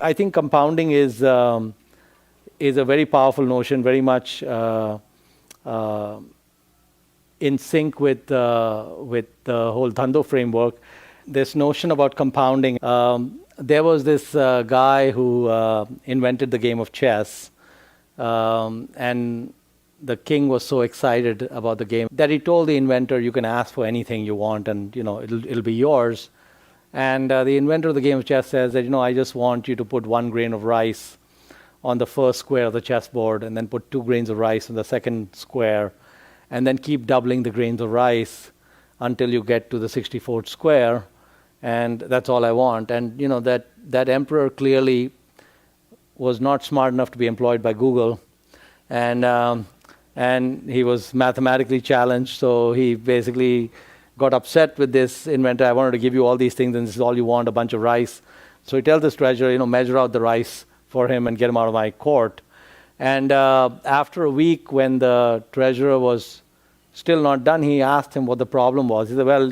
I think compounding is a very powerful notion, very much in sync with the whole Dhando framework. This notion about compounding. There was this guy who invented the game of chess, and the king was so excited about the game that he told the inventor, "You can ask for anything you want, and it'll be yours." And the inventor of the game of chess says that, I just want you to put 1 grain of rice on the first square of the chessboard, and then put 2 grains of rice on the second square, and then keep doubling the grains of rice until you get to the 64th square, and that's all I want. And that emperor clearly was not smart enough to be employed by Google, and he was mathematically challenged, so he basically got upset with this inventor. "I wanted to give you all these things, and this is all you want, a bunch of rice." So he tells this treasurer, measure out the rice for him and get him out of my court. And after a week, when the treasurer was still not done, he asked him what the problem was. He said, "Well,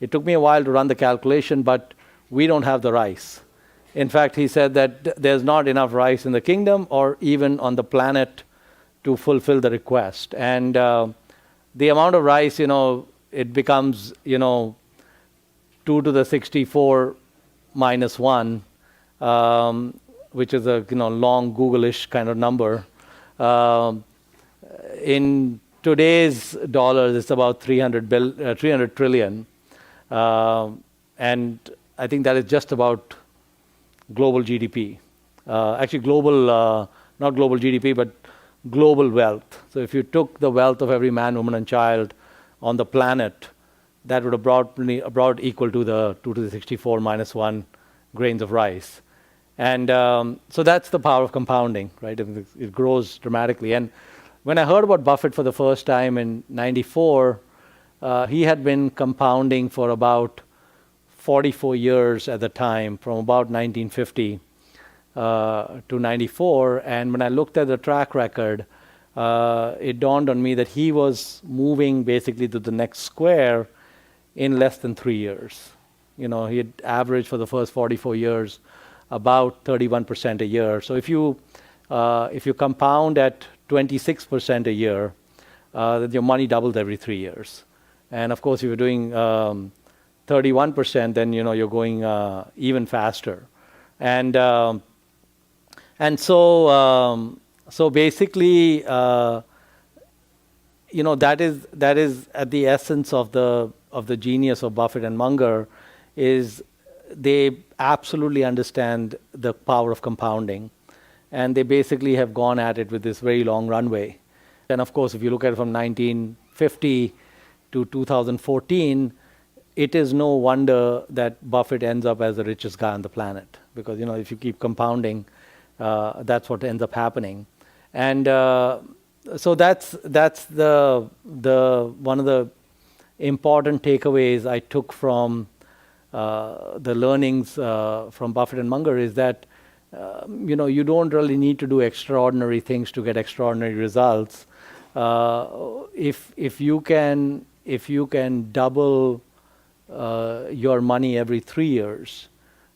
it took me a while to run the calculation, but we don't have the rice." In fact, he said that there's not enough rice in the kingdom or even on the planet to fulfill the request. And the amount of rice, it becomes, 2 to the 64 minus 1, which is a long Google-ish kind of number. In today's dollars, it's about 300 trillion. And I think that is just about global GDP. Actually, not global GDP, but global wealth. So if you took the wealth of every man, woman, and child on the planet, that would have brought equal to the 2 to the 64 minus 1 grains of rice. And so that's the power of compounding, right? It grows dramatically. And when I heard about Buffett for the first time in 94, he had been compounding for about 44 years at the time, from about 1950 to 94. And when I looked at the track record, it dawned on me that he was moving basically to the next square in less than 3 years. He had averaged for the first 44 years about 31% a year. So if you compound at 26% a year, then your money doubles every 3 years. And of course, if you're doing 31%, then you're going even faster. And so basically, that is at the essence of the genius of Buffett and Munger, is they absolutely understand the power of compounding, and they basically have gone at it with this very long runway. And of course, if you look at it from 1950 to 2014, it is no wonder that Buffett ends up as the richest guy on the planet, because if you keep compounding, that's what ends up happening. And so that's the one of the important takeaways I took from the learnings from Buffett and Munger, is that you don't really need to do extraordinary things to get extraordinary results. If you can double your money every 3 years,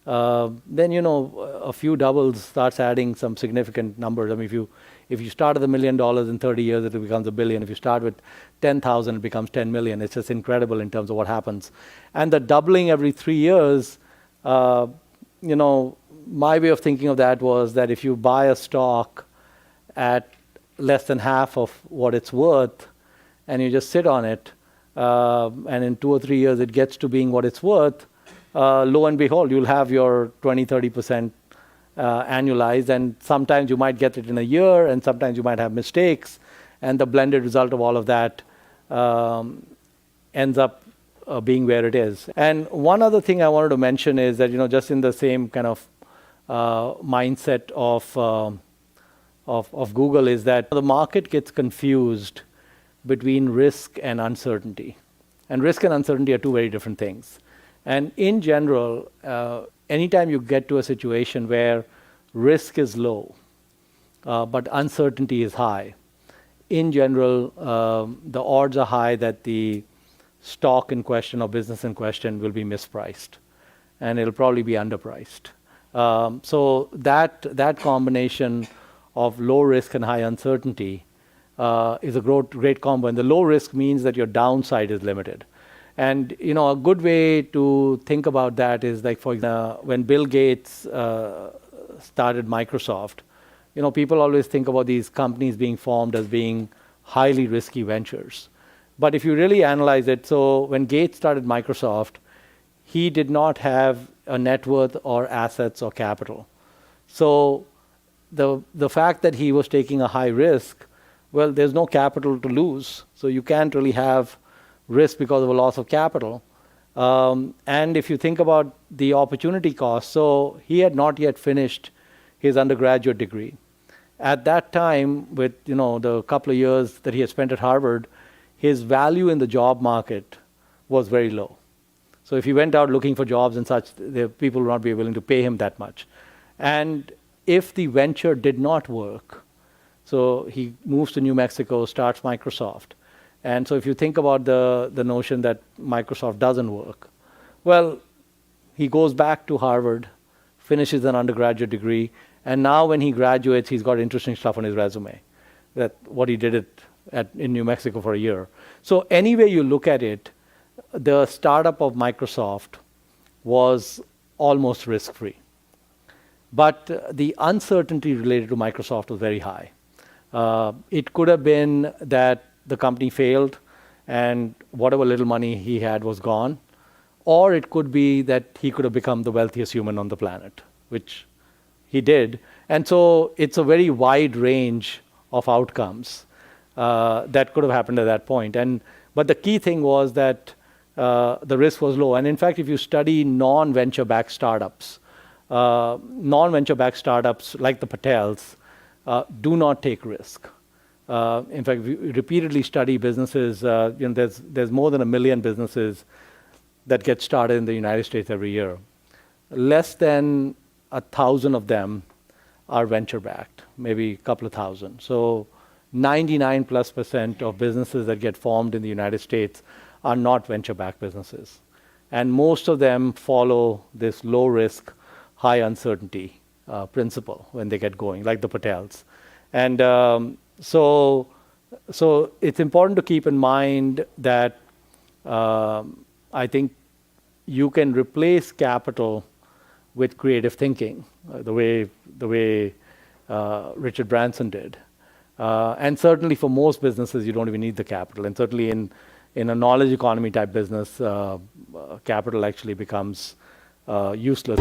then a few doubles starts adding some significant numbers. I mean, if you start at $1 million in 30 years, it becomes $1 billion. If you start with 10,000, it becomes 10 million. It's just incredible in terms of what happens. And the doubling every 3 years, my way of thinking of that was that if you buy a stock at less than half of what it's worth, and you just sit on it, and in 2 or 3 years it gets to being what it's worth, lo and behold, you'll have your 20-30% annualized, and sometimes you might get it in a year, and sometimes you might have mistakes, and the blended result of all of that ends up being where it is. And one other thing I wanted to mention is that, just in the same kind of mindset of Google, is that the market gets confused between risk and uncertainty. And risk and uncertainty are two very different things. And in general, anytime you get to a situation where risk is low, but uncertainty is high, in general, the odds are high that the stock in question or business in question will be mispriced, and it'll probably be underpriced. So that combination of low risk and high uncertainty is a great combo. And the low risk means that your downside is limited. And a good way to think about that is like, for example, when Bill Gates started Microsoft, people always think about these companies being formed as being highly risky ventures. But if you really analyze it, so when Gates started Microsoft, he did not have a net worth or assets or capital. So the fact that he was taking a high risk, well, there's no capital to lose. So you can't really have risk because of a loss of capital. And if you think about the opportunity cost, so he had not yet finished his undergraduate degree. At that time, with the couple of years that he had spent at Harvard, his value in the job market was very low. So if he went out looking for jobs and such, people would not be willing to pay him that much. And if the venture did not work, so he moves to New Mexico, starts Microsoft. And so if you think about the notion that Microsoft doesn't work, well, he goes back to Harvard, finishes an undergraduate degree, and now when he graduates, he's got interesting stuff on his resume, that what he did in New Mexico for a year. So any way you look at it, the startup of Microsoft was almost risk-free. But the uncertainty related to Microsoft was very high. It could have been that the company failed and whatever little money he had was gone. Or it could be that he could have become the wealthiest human on the planet, which he did. And so it's a very wide range of outcomes that could have happened at that point. But the key thing was that the risk was low. And in fact, if you study non-venture-backed startups like the Patels do not take risk. In fact, we repeatedly study businesses. There's more than 1 million businesses that get started in the United States every year. Less than 1,000 of them are venture-backed, maybe a couple of thousand. So 99+% of businesses that get formed in the United States are not venture-backed businesses. And most of them follow this low-risk, high uncertainty principle when they get going, like the Patels. And so it's important to keep in mind that I think you can replace capital with creative thinking, the way Richard Branson did. And certainly for most businesses, you don't even need the capital. And certainly in a knowledge economy type business, capital actually becomes useless.